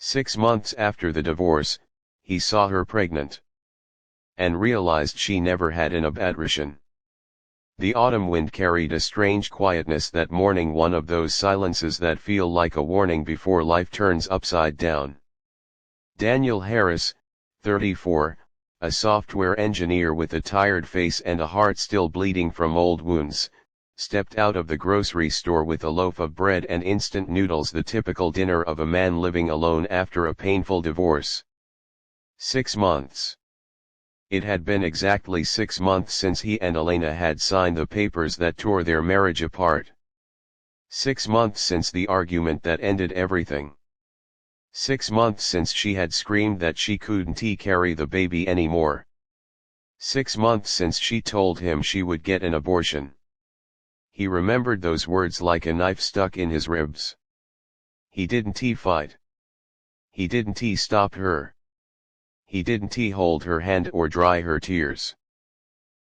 6 months after the divorce, he saw her pregnant. And realized she never had an abortion. The autumn wind carried a strange quietness that morning, one of those silences that feel like a warning before life turns upside down. Daniel Harris, 34, a software engineer with a tired face and a heart still bleeding from old wounds, stepped out of the grocery store with a loaf of bread and instant noodles, the typical dinner of a man living alone after a painful divorce. 6 months. It had been exactly 6 months since he and Elena had signed the papers that tore their marriage apart. 6 months since the argument that ended everything. 6 months since she had screamed that she couldn't carry the baby anymore. 6 months since she told him she would get an abortion. He remembered those words like a knife stuck in his ribs. He didn't fight. He didn't stop her. He didn't hold her hand or dry her tears.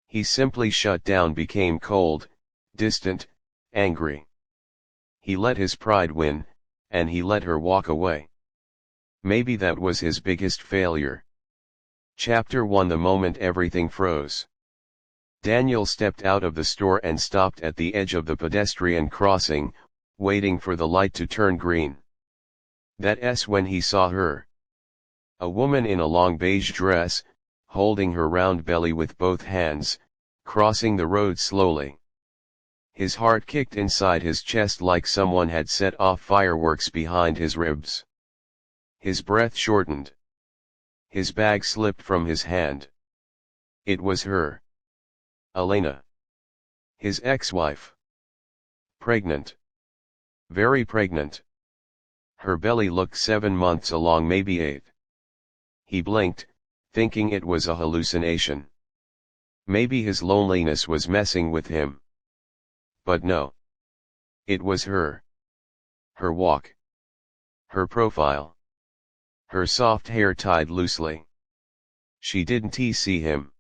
He simply shut down, became cold, distant, angry. He let his pride win, and he let her walk away. Maybe that was his biggest failure. Chapter 1. The moment everything froze. Daniel stepped out of the store and stopped at the edge of the pedestrian crossing, waiting for the light to turn green. That's when he saw her. A woman in a long beige dress, holding her round belly with both hands, crossing the road slowly. His heart kicked inside his chest like someone had set off fireworks behind his ribs. His breath shortened. His bag slipped from his hand. It was her. Elena. His ex-wife. Pregnant. Very pregnant. Her belly looked 7 months along, maybe 8. He blinked, thinking it was a hallucination. Maybe his loneliness was messing with him. But no. It was her. Her walk. Her profile. Her soft hair tied loosely. She didn't see him.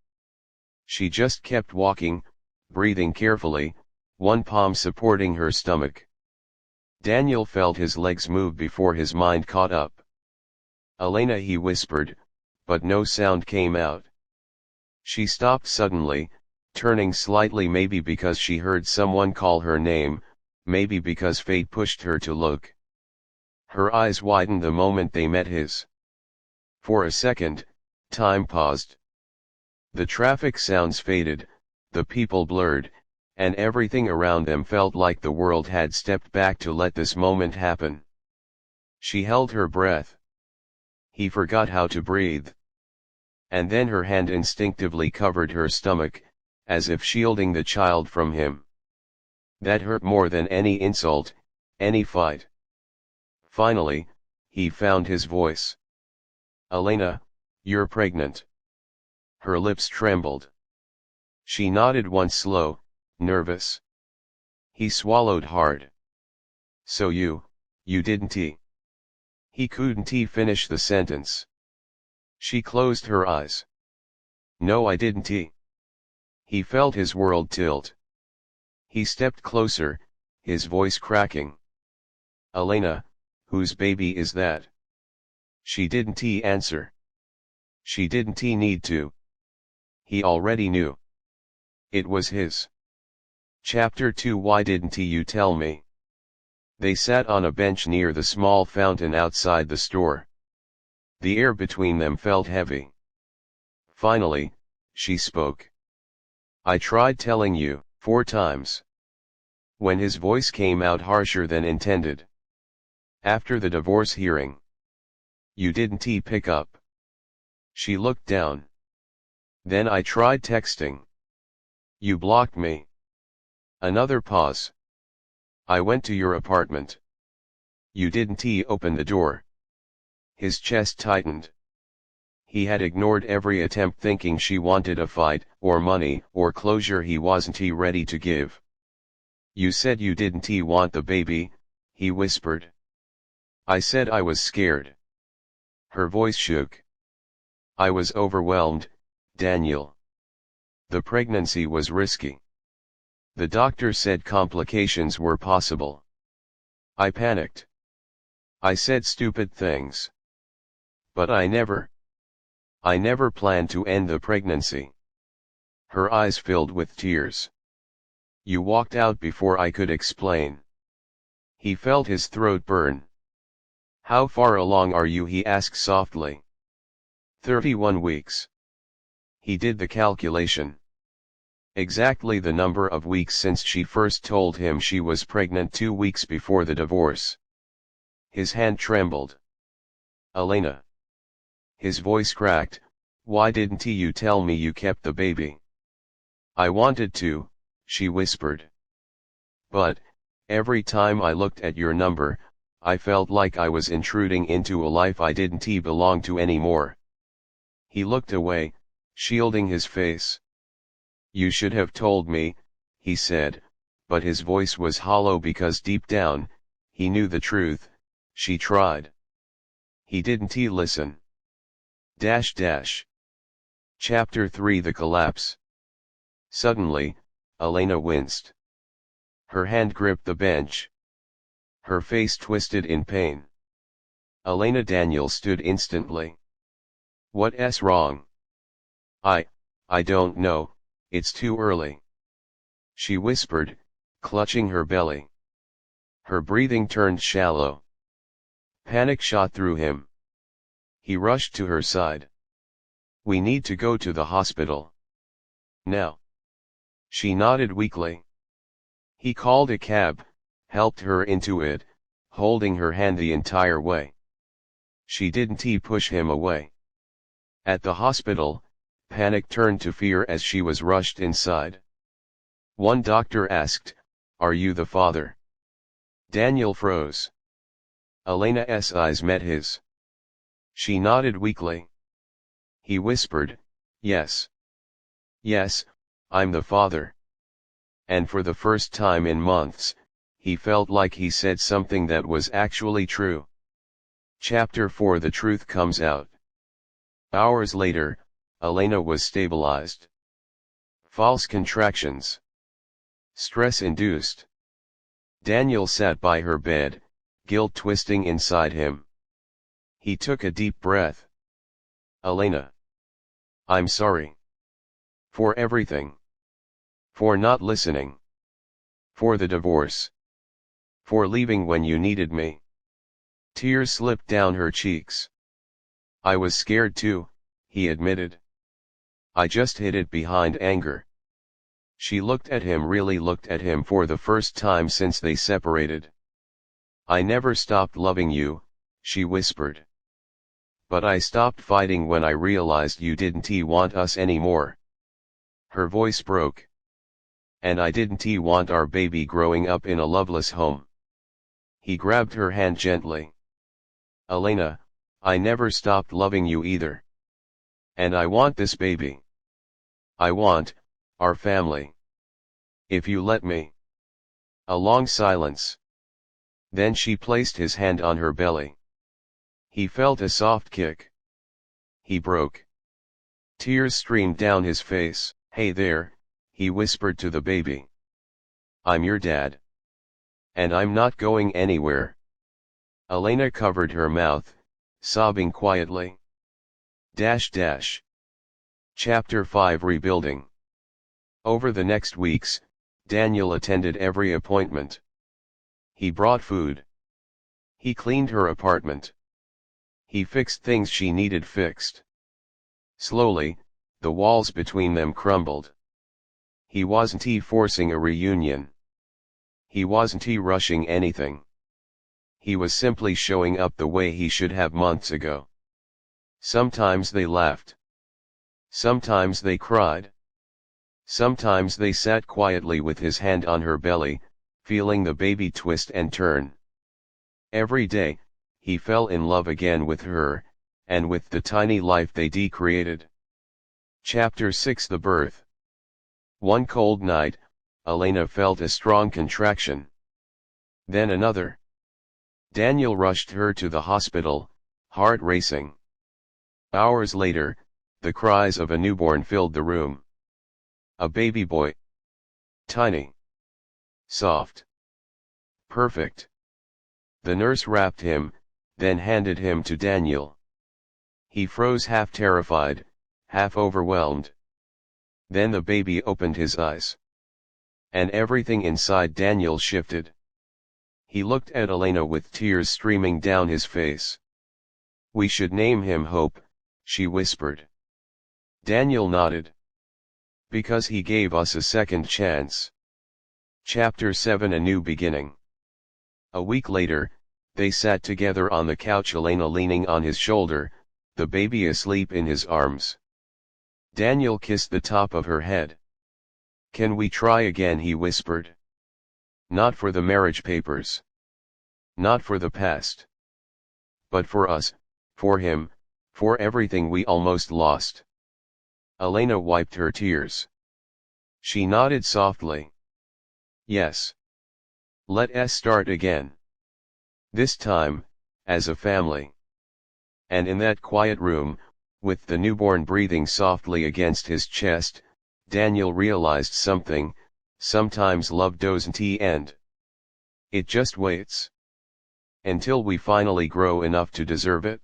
She just kept walking, breathing carefully, one palm supporting her stomach. Daniel felt his legs move before his mind caught up. Elena, he whispered, but no sound came out. She stopped suddenly, turning slightly, maybe because she heard someone call her name, maybe because fate pushed her to look. Her eyes widened the moment they met his. For a second, time paused. The traffic sounds faded, the people blurred, and everything around them felt like the world had stepped back to let this moment happen. She held her breath. He forgot how to breathe. And then her hand instinctively covered her stomach, as if shielding the child from him. That hurt more than any insult, any fight. Finally, he found his voice. Elena, you're pregnant. Her lips trembled. She nodded once, slow, nervous. He swallowed hard. So you didn't He couldn't finish the sentence. She closed her eyes. No, I didn't He felt his world tilt. He stepped closer, his voice cracking. Elena, whose baby is that? She didn't answer. She didn't need to. He already knew. It was his. Chapter 2. Why didn't you tell me? They sat on a bench near the small fountain outside the store. The air between them felt heavy. Finally, she spoke. I tried telling you 4 times. When his voice came out harsher than intended. After the divorce hearing. You didn't pick up. She looked down. Then I tried texting. You blocked me. Another pause. I went to your apartment. You didn't open the door. His chest tightened. He had ignored every attempt, thinking she wanted a fight, or money, or closure he wasn't ready to give. You said you didn't want the baby, he whispered. I said I was scared. Her voice shook. I was overwhelmed, Daniel. The pregnancy was risky. The doctor said complications were possible. I panicked. I said stupid things. But I never planned to end the pregnancy. Her eyes filled with tears. You walked out before I could explain. He felt his throat burn. How far along are you? He asked softly. 31 weeks. He did the calculation. Exactly the number of weeks since she first told him she was pregnant 2 weeks before the divorce. His hand trembled. Elena. His voice cracked. Why didn't you tell me you kept the baby? I wanted to, she whispered. But, every time I looked at your number, I felt like I was intruding into a life I didn't belong to anymore. He looked away, shielding his face. You should have told me, he said, but his voice was hollow because deep down, he knew the truth. She tried. He didn't listen. Chapter 3 The Collapse. Suddenly, Elena winced. Her hand gripped the bench. Her face twisted in pain. Elena. Daniel stood instantly. What's wrong? I don't know, it's too early. She whispered, clutching her belly. Her breathing turned shallow. Panic shot through him. He rushed to her side. We need to go to the hospital. Now. She nodded weakly. He called a cab, helped her into it, holding her hand the entire way. She didn't push him away. At the hospital, panic turned to fear as she was rushed inside. One doctor asked, "Are you the father?" Daniel froze. Elena's eyes met his. She nodded weakly. He whispered, "Yes. Yes, I'm the father." And for the first time in months, he felt like he said something that was actually true. Chapter 4 The truth comes out. Hours later, Elena was stabilized. False contractions. Stress-induced. Daniel sat by her bed, guilt twisting inside him. He took a deep breath. Elena. I'm sorry. For everything. For not listening. For the divorce. For leaving when you needed me. Tears slipped down her cheeks. I was scared too, he admitted. I just hid it behind anger. She really looked at him for the first time since they separated. I never stopped loving you, she whispered. But I stopped fighting when I realized you didn't want us anymore. Her voice broke. And I didn't want our baby growing up in a loveless home. He grabbed her hand gently. Elena, I never stopped loving you either. And I want this baby. I want our family. If you let me. A long silence. Then she placed his hand on her belly. He felt a soft kick. He broke. Tears streamed down his face. Hey there, he whispered to the baby. I'm your dad. And I'm not going anywhere. Elena covered her mouth, sobbing quietly. Chapter 5 Rebuilding. Over the next weeks, Daniel attended every appointment. He brought food. He cleaned her apartment. He fixed things she needed fixed. Slowly, the walls between them crumbled. He wasn't forcing a reunion. He wasn't rushing anything. He was simply showing up the way he should have months ago. Sometimes they laughed. Sometimes they cried. Sometimes they sat quietly with his hand on her belly, feeling the baby twist and turn. Every day, he fell in love again with her, and with the tiny life they created. Chapter 6 The Birth. One cold night, Elena felt a strong contraction. Then another. Daniel rushed her to the hospital, heart racing. Hours later, the cries of a newborn filled the room. A baby boy. Tiny. Soft. Perfect. The nurse wrapped him, then handed him to Daniel. He froze, half terrified, half overwhelmed. Then the baby opened his eyes. And everything inside Daniel shifted. He looked at Elena with tears streaming down his face. "We should name him Hope," she whispered. Daniel nodded. "Because he gave us a second chance." Chapter 7: A New Beginning. A week later, they sat together on the couch, Elena leaning on his shoulder, the baby asleep in his arms. Daniel kissed the top of her head. "Can we try again?" he whispered. "Not for the marriage papers. Not for the past. But for us, for him, for everything we almost lost." Elena wiped her tears. She nodded softly. "Yes. Let us start again. This time, as a family." And in that quiet room, with the newborn breathing softly against his chest, Daniel realized something: sometimes love doesn't end. It just waits. Until we finally grow enough to deserve it.